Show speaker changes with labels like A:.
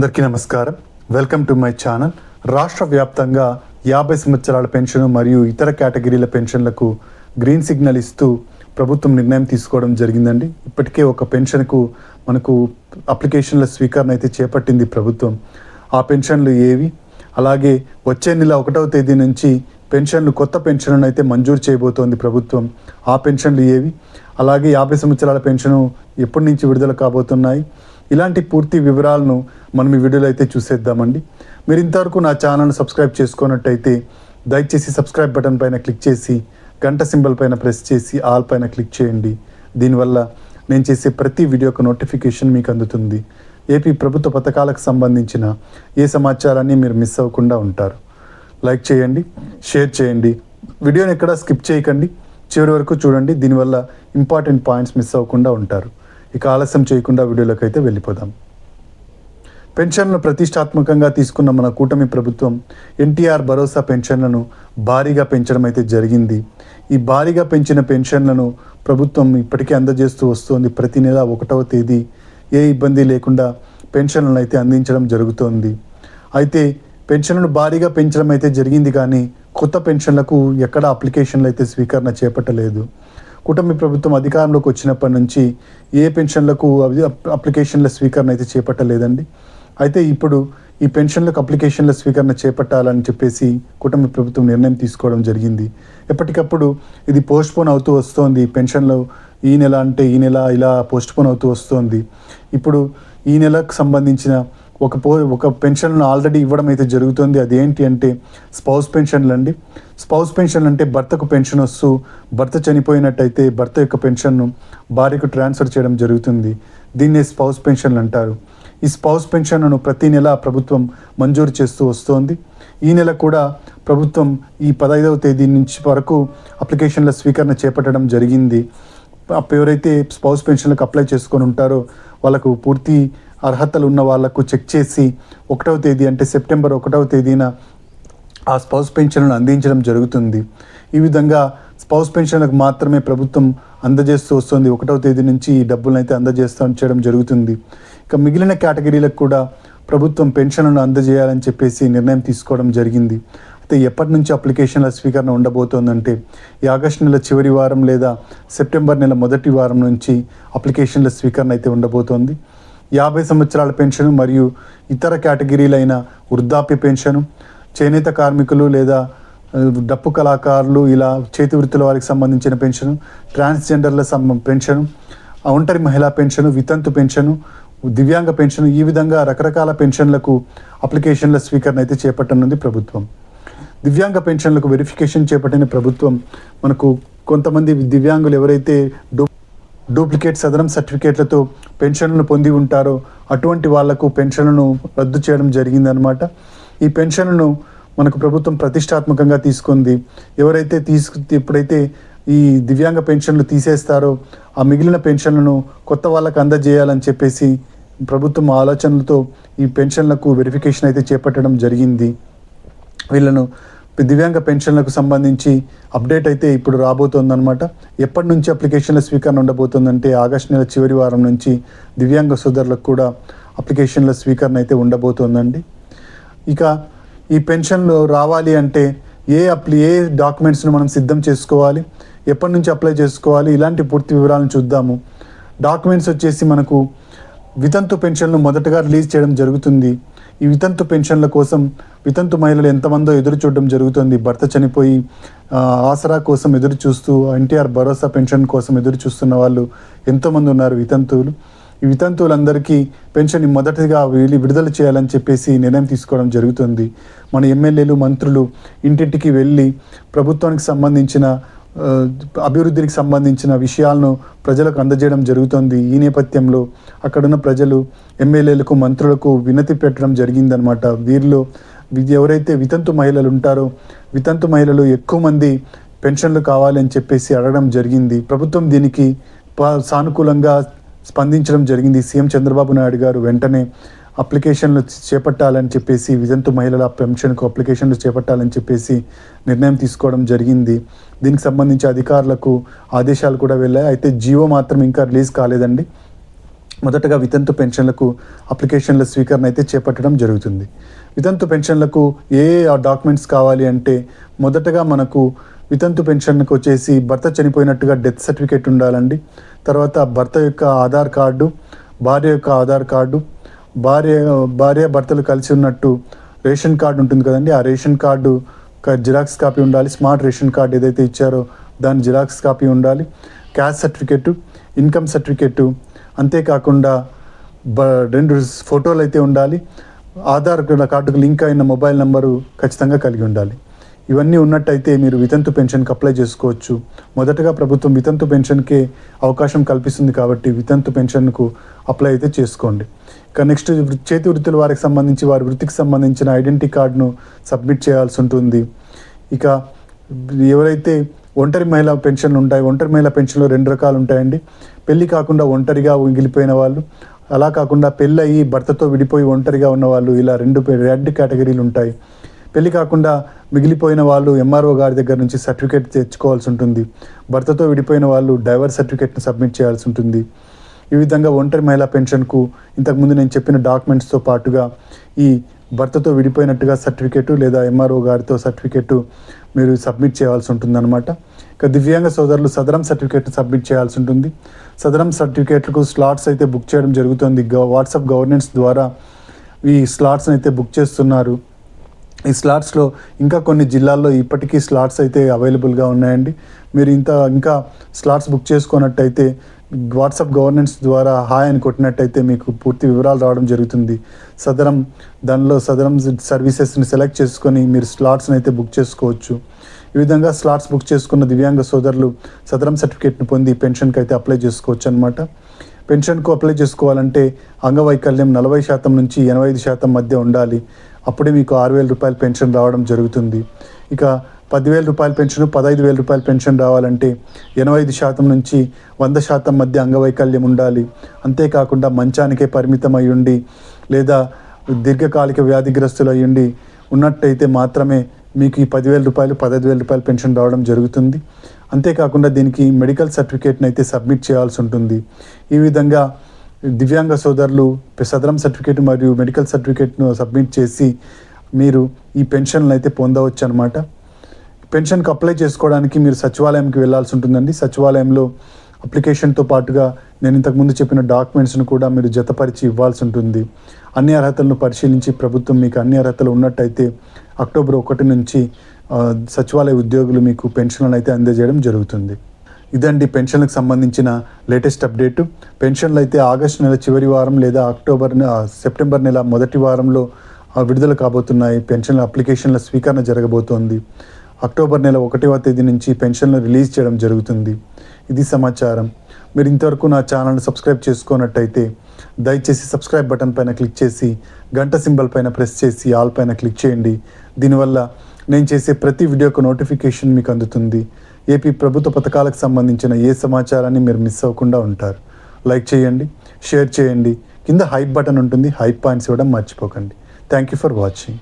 A: అందరికీ నమస్కారం. Welcome to my channel. రాష్ట్ర వ్యాప్తంగా 50 సంవత్సరాల పెన్షన్ మరియు ఇతర కేటగిరీల పెన్షన్లకు గ్రీన్ సిగ్నల్ ఇస్తూ ప్రభుత్వం నిర్ణయం తీసుకోవడం జరిగిందండి. ఇప్పటికే ఒక పెన్షన్కు మనకు అప్లికేషన్ల స్వీకరణ అయితే చేపట్టింది ప్రభుత్వం. ఆ పెన్షన్లు ఏవి, అలాగే వచ్చే నెల 1వ తేదీ నుంచి పెన్షన్లు కొత్త పెన్షన్లను అయితే మంజూరు చేయబోతోంది ప్రభుత్వం. ఆ పెన్షన్లు ఏవి, అలాగే 50 సంవత్సరాల పెన్షను ఎప్పటి నుంచి విడుదల కాబోతున్నాయి, ఇలాంటి పూర్తి వివరాలను మనం ఈ వీడియోలో అయితే చూసేద్దామండి. మీరు ఇంతవరకు నా ఛానల్ను సబ్స్క్రైబ్ చేసుకున్నట్టయితే దయచేసి సబ్స్క్రైబ్ బటన్ పైన క్లిక్ చేసి గంట సింబల్ పైన ప్రెస్ చేసి ఆల్ పైన క్లిక్ చేయండి. దీనివల్ల నేను చేసే ప్రతి వీడియోకు నోటిఫికేషన్ మీకు అందుతుంది. ఏపీ ప్రభుత్వ పథకాలకు సంబంధించిన ఏ సమాచారాన్ని మీరు మిస్ అవ్వకుండా ఉంటారు. లైక్ చేయండి, షేర్ చేయండి, వీడియోని ఎక్కడా స్కిప్ చేయకండి, చివరి వరకు చూడండి. దీనివల్ల ఇంపార్టెంట్ పాయింట్స్ మిస్ అవ్వకుండా ఉంటారు. ఇక ఆలస్యం చేయకుండా వీడియోలోకి అయితే వెళ్ళిపోదాం. పెన్షన్లను ప్రతిష్టాత్మకంగా తీసుకున్న మన కూటమి ప్రభుత్వం ఎన్టీఆర్ భరోసా పెన్షన్లను భారీగా పెంచడం అయితే జరిగింది. ఈ భారీగా పెంచిన పెన్షన్లను ప్రభుత్వం ఇప్పటికే అందజేస్తూ వస్తోంది. ప్రతి నెల 1వ తేదీ ఏ ఇబ్బంది లేకుండా పెన్షన్లను అయితే అందించడం జరుగుతోంది. అయితే పెన్షన్లను భారీగా పెంచడం అయితే జరిగింది, కానీ కొత్త పెన్షన్లకు ఎక్కడ అప్లికేషన్లు అయితే స్వీకరణ చేపట్టలేదు. కూటమి ప్రభుత్వం అధికారంలోకి వచ్చినప్పటి నుంచి ఏ పెన్షన్లకు అప్లికేషన్ల స్వీకరణ అయితే చేపట్టలేదండి. అయితే ఇప్పుడు ఈ పెన్షన్లకు అప్లికేషన్ల స్వీకరణ చేపట్టాలని చెప్పేసి కూటమి ప్రభుత్వం నిర్ణయం తీసుకోవడం జరిగింది. ఎప్పటికప్పుడు ఇది పోస్ట్పోన్ అవుతూ వస్తోంది. పెన్షన్లు ఈ నెల అంటే ఈ నెల ఇలా పోస్ట్పోన్ అవుతూ వస్తోంది. ఇప్పుడు ఈ నెలకు సంబంధించిన ఒక పెన్షన్ను ఆల్రెడీ ఇవ్వడం అయితే జరుగుతుంది. అదేంటి అంటే స్పౌస్ పెన్షన్లు అండి. స్పౌస్ పెన్షన్లు అంటే భర్తకు పెన్షన్ వస్తూ భర్త చనిపోయినట్టయితే భర్త యొక్క పెన్షన్ను భార్యకు ట్రాన్స్ఫర్ చేయడం జరుగుతుంది. దీన్నే స్పౌస్ పెన్షన్లు అంటారు. ఈ స్పౌస్ పెన్షన్ను ప్రతి నెల ప్రభుత్వం మంజూరు చేస్తూ వస్తోంది. ఈ నెల కూడా ప్రభుత్వం ఈ 15వ తేదీ నుంచి వరకు అప్లికేషన్ల స్వీకరణ చేపట్టడం జరిగింది. ఎవరైతే స్పౌస్ పెన్షన్లకు అప్లై చేసుకొని ఉంటారో వాళ్ళకు పూర్తి అర్హతలు ఉన్న వాళ్లకు చెక్ చేసి 1వ తేదీ అంటే సెప్టెంబర్ 1వ తేదీన ఆ స్పౌస్ పెన్షన్లను అందించడం జరుగుతుంది. ఈ విధంగా స్పౌస్ పెన్షన్లకు మాత్రమే ప్రభుత్వం అందజేస్తూ వస్తుంది. 1వ తేదీ నుంచి ఈ డబ్బులను అయితే చేయడం జరుగుతుంది. ఇక మిగిలిన కేటగిరీలకు కూడా ప్రభుత్వం పెన్షన్లను అందజేయాలని చెప్పేసి నిర్ణయం తీసుకోవడం జరిగింది. అయితే ఎప్పటి నుంచి అప్లికేషన్ల స్వీకరణ ఉండబోతోందంటే ఈ ఆగస్టు నెల చివరి వారం లేదా సెప్టెంబర్ నెల మొదటి వారం నుంచి అప్లికేషన్ల స్వీకరణ అయితే ఉండబోతోంది. 50 సంవత్సరాల పెన్షన్ మరియు ఇతర కేటగిరీలైన వృద్ధాప్య పెన్షను, చేనేత కార్మికులు లేదా డప్పు కళాకారులు, ఇలా చేతి వృత్తుల వారికి సంబంధించిన పెన్షను, ట్రాన్స్జెండర్ల పెన్షను, ఒంటరి మహిళా పెన్షను, వితంతు పెన్షను, దివ్యాంగ పెన్షను, ఈ విధంగా రకరకాల పెన్షన్లకు అప్లికేషన్ల స్వీకరణ అయితే చేపట్టనుంది ప్రభుత్వం. దివ్యాంగ పెన్షన్లకు వెరిఫికేషన్ చేపట్టిన ప్రభుత్వం మనకు కొంతమంది దివ్యాంగులు ఎవరైతే డూప్లికేట్ సదరం సర్టిఫికేట్లతో పెన్షన్లను పొంది ఉంటారో అటువంటి వాళ్లకు పెన్షన్లను రద్దు చేయడం జరిగిందనమాట. ఈ పెన్షన్లను మనకు ప్రభుత్వం ప్రతిష్టాత్మకంగా తీసుకుంది. ఎవరైతే ఎప్పుడైతే ఈ దివ్యాంగ పెన్షన్లు తీసేస్తారో ఆ మిగిలిన పెన్షన్లను కొత్త వాళ్ళకు అందజేయాలని చెప్పేసి ప్రభుత్వం ఆలోచనలతో ఈ పెన్షన్లకు వెరిఫికేషన్ అయితే చేపట్టడం జరిగింది. వీళ్ళను దివ్యాంగ పెన్షన్లకు సంబంధించి అప్డేట్ అయితే ఇప్పుడు రాబోతోందనమాట. ఎప్పటి నుంచి అప్లికేషన్ల స్వీకరణ ఉండబోతుందంటే ఆగస్టు నెల చివరి వారం నుంచి దివ్యాంగ సోదరులకు కూడా అప్లికేషన్ల స్వీకరణ అయితే ఉండబోతోందండి. ఇక ఈ పెన్షన్లు రావాలి అంటే ఏ డాక్యుమెంట్స్ను మనం సిద్ధం చేసుకోవాలి, ఎప్పటి నుంచి అప్లై చేసుకోవాలి, ఇలాంటి పూర్తి వివరాలను చూద్దాము. డాక్యుమెంట్స్ వచ్చేసి మనకు వితంతు పెన్షన్లు మొదటగా రిలీజ్ చేయడం జరుగుతుంది. ఈ వితంతు పెన్షన్ల కోసం వితంతు మహిళలు ఎంతమందో ఎదురు చూడడం జరుగుతుంది. భర్త చనిపోయి ఆసరా కోసం ఎదురు చూస్తూ ఎన్టీఆర్ భరోసా పెన్షన్ కోసం ఎదురు చూస్తున్న వాళ్ళు ఎంతోమంది ఉన్నారు వితంతువులు. ఈ వితంతువులందరికీ పెన్షన్ మొదటిగా విడుదల చేయాలని చెప్పేసి నిర్ణయం తీసుకోవడం జరుగుతుంది. మన ఎమ్మెల్యేలు, మంత్రులు ఇంటింటికి వెళ్ళి ప్రభుత్వానికి సంబంధించిన అభివృద్ధికి సంబంధించిన విషయాలను ప్రజలకు అందజేయడం జరుగుతుంది. ఈ నేపథ్యంలో అక్కడున్న ప్రజలు ఎమ్మెల్యేలకు, మంత్రులకు వినతి పెట్టడం జరిగిందనమాట. వీరిలో ఎవరైతే వితంతు మహిళలు ఉంటారో వితంతు మహిళలు ఎక్కువ మంది పెన్షన్లు కావాలి అని చెప్పేసి అడగడం జరిగింది. ప్రభుత్వం దీనికి సానుకూలంగా స్పందించడం జరిగింది. సీఎం చంద్రబాబు నాయుడు గారు వెంటనే అప్లికేషన్లు చేపట్టాలని చెప్పేసి వితంతు మహిళల పెన్షన్కు అప్లికేషన్లు చేపట్టాలని చెప్పేసి నిర్ణయం తీసుకోవడం జరిగింది. దీనికి సంబంధించి అధికారులకు ఆదేశాలు కూడా వెళ్ళాయి. అయితే జీవో మాత్రం ఇంకా రిలీజ్ కాలేదండి. మొదటగా వితంతు పెన్షన్లకు అప్లికేషన్ల స్వీకరణ అయితే చేపట్టడం జరుగుతుంది. వితంతు పెన్షన్లకు ఏ డాక్యుమెంట్స్ కావాలి అంటే మొదటగా మనకు వితంతు పెన్షన్కు వచ్చేసి భర్త చనిపోయినట్టుగా డెత్ సర్టిఫికేట్ ఉండాలండి. తర్వాత భర్త యొక్క ఆధార్ కార్డు, భార్య యొక్క ఆధార్ కార్డు, భార్య భర్తలు కలిసి ఉన్నట్టు రేషన్ కార్డు ఉంటుంది కదండి, ఆ రేషన్ కార్డు జిరాక్స్ కాపీ ఉండాలి. స్మార్ట్ రేషన్ కార్డు ఏదైతే ఇచ్చారో దాని జిరాక్స్ కాపీ ఉండాలి. క్యాస్ట్ సర్టిఫికేటు, ఇన్కమ్ సర్టిఫికేటు, అంతేకాకుండా 2 ఫోటోలు అయితే ఉండాలి. ఆధార్ కార్డుకు లింక్ అయిన మొబైల్ నెంబరు ఖచ్చితంగా కలిగి ఉండాలి. ఇవన్నీ ఉన్నట్టయితే మీరు వితంతు పెన్షన్కి అప్లై చేసుకోవచ్చు. మొదటగా ప్రభుత్వం వితంతు పెన్షన్కే అవకాశం కల్పిస్తుంది కాబట్టి వితంతు పెన్షన్కు అప్లై అయితే చేసుకోండి. ఇక నెక్స్ట్ చేతి వృత్తుల వారికి సంబంధించి వారి వృత్తికి సంబంధించిన ఐడెంటిటీ కార్డును సబ్మిట్ చేయాల్సి ఉంటుంది. ఇక ఎవరైతే ఒంటరి మహిళా పెన్షన్లు ఉంటాయి, ఒంటరి మహిళా పెన్షన్లు 2 రకాలు ఉంటాయండి. పెళ్లి కాకుండా ఒంటరిగా మిగిలిపోయిన వాళ్ళు, అలా కాకుండా పెళ్ళయి భర్తతో విడిపోయి ఒంటరిగా ఉన్న వాళ్ళు, ఇలా 2 కేటగిరీలు ఉంటాయి. పెళ్లి కాకుండా మిగిలిపోయిన వాళ్ళు ఎంఆర్ఓ గారి దగ్గర నుంచి సర్టిఫికేట్ తెచ్చుకోవాల్సి ఉంటుంది. భర్తతో విడిపోయిన వాళ్ళు డైవర్స్ సర్టిఫికేట్ని సబ్మిట్ చేయాల్సి ఉంటుంది. ఈ విధంగా ఒంటరి మహిళా పెన్షన్కు ఇంతకుముందు నేను చెప్పిన డాక్యుమెంట్స్తో పాటుగా ఈ భర్తతో విడిపోయినట్టుగా సర్టిఫికేటు లేదా ఎంఆర్ఓ గారితో సర్టిఫికేటు మీరు సబ్మిట్ చేయాల్సి ఉంటుందన్నమాట. ఇక దివ్యాంగ సోదరులు సదరం సర్టిఫికేట్ సబ్మిట్ చేయాల్సి ఉంటుంది. సదరం సర్టిఫికేట్లకు స్లాట్స్ అయితే బుక్ చేయడం జరుగుతుంది. వాట్సాప్ గవర్నెన్స్ ద్వారా ఈ స్లాట్స్ని అయితే బుక్ చేస్తున్నారు. ఈ స్లాట్స్లో ఇంకా కొన్ని జిల్లాల్లో ఇప్పటికీ స్లాట్స్ అయితే అవైలబుల్గా ఉన్నాయండి. మీరు ఇంకా స్లాట్స్ బుక్ చేసుకున్నట్టయితే వాట్సాప్ గవర్నెన్స్ ద్వారా హాయ్ అని కొట్టినట్టయితే మీకు పూర్తి వివరాలు రావడం జరుగుతుంది. సదరం సర్వీసెస్ని సెలెక్ట్ చేసుకొని మీరు స్లాట్స్ని అయితే బుక్ చేసుకోవచ్చు. ఈ విధంగా స్లాట్స్ బుక్ చేసుకున్న దివ్యాంగ సోదరులు సదరం సర్టిఫికేట్ని పొంది పెన్షన్కి అయితే అప్లై చేసుకోవచ్చు అనమాట. పెన్షన్కు అప్లై చేసుకోవాలంటే అంగవైకల్యం 40% నుంచి 85% మధ్య ఉండాలి. అప్పుడే మీకు 6,000 రూపాయల పెన్షన్ రావడం జరుగుతుంది. ఇక 10,000 రూపాయల పెన్షన్, 15,000 రూపాయల పెన్షన్ రావాలంటే 85% నుంచి 100% మధ్య అంగవైకల్యం ఉండాలి. అంతేకాకుండా మంచానికే పరిమితం అయి ఉండి లేదా దీర్ఘకాలిక వ్యాధిగ్రస్తులు అయి ఉండి ఉన్నట్టయితే మాత్రమే మీకు ఈ 10,000 రూపాయలు, 15,000 రూపాయల పెన్షన్ రావడం జరుగుతుంది. అంతేకాకుండా దీనికి మెడికల్ సర్టిఫికేట్ని అయితే సబ్మిట్ చేయాల్సి ఉంటుంది. ఈ విధంగా దివ్యాంగ సోదరులు సదరం సర్టిఫికేట్ మరియు మెడికల్ సర్టిఫికేట్ను సబ్మిట్ చేసి మీరు ఈ పెన్షన్లు అయితే పొందవచ్చు అనమాట. పెన్షన్కి అప్లై చేసుకోవడానికి మీరు సచివాలయంకి వెళ్ళాల్సి ఉంటుందండి. సచివాలయంలో అప్లికేషన్తో పాటుగా నేను ఇంతకుముందు చెప్పిన డాక్యుమెంట్స్ను కూడా మీరు జతపరిచి ఇవ్వాల్సి ఉంటుంది. అన్ని అర్హతలను పరిశీలించి ప్రభుత్వం మీకు అన్ని అర్హతలు ఉన్నట్టయితే అక్టోబర్ 1 నుంచి సచివాలయ ఉద్యోగులు మీకు పెన్షన్లను అయితే అందజేయడం జరుగుతుంది. ఇదండి పెన్షన్లకు సంబంధించిన లేటెస్ట్ అప్డేటు. పెన్షన్లు అయితే ఆగస్టు నెల చివరి వారం లేదా సెప్టెంబర్ నెల మొదటి వారంలో విడుదల కాబోతున్నాయి. పెన్షన్ల అప్లికేషన్ల స్వీకరణ జరగబోతోంది. అక్టోబర్ నెల 1వ తేదీ నుంచి పెన్షన్లు రిలీజ్ చేయడం జరుగుతుంది. ఇది సమాచారం. మీరు ఇంతవరకు నా ఛానల్ని సబ్స్క్రైబ్ చేసుకున్నట్టయితే దయచేసి సబ్స్క్రైబ్ బటన్ పైన క్లిక్ చేసి గంట సింబల్ పైన ప్రెస్ చేసి ఆల్ పైన క్లిక్ చేయండి. దీనివల్ల నేను చేసే ప్రతి వీడియోకు నోటిఫికేషన్ మీకు అందుతుంది. ఏపీ ప్రభుత్వ పథకాలకు సంబంధించిన ఏ సమాచారాన్ని మీరు మిస్ అవ్వకుండా ఉంటారు. లైక్ చేయండి, షేర్ చేయండి, కింద హైప్ బటన్ ఉంటుంది, హైప్ పాయింట్స్ ఇవ్వడం మర్చిపోకండి. Thank you for watching.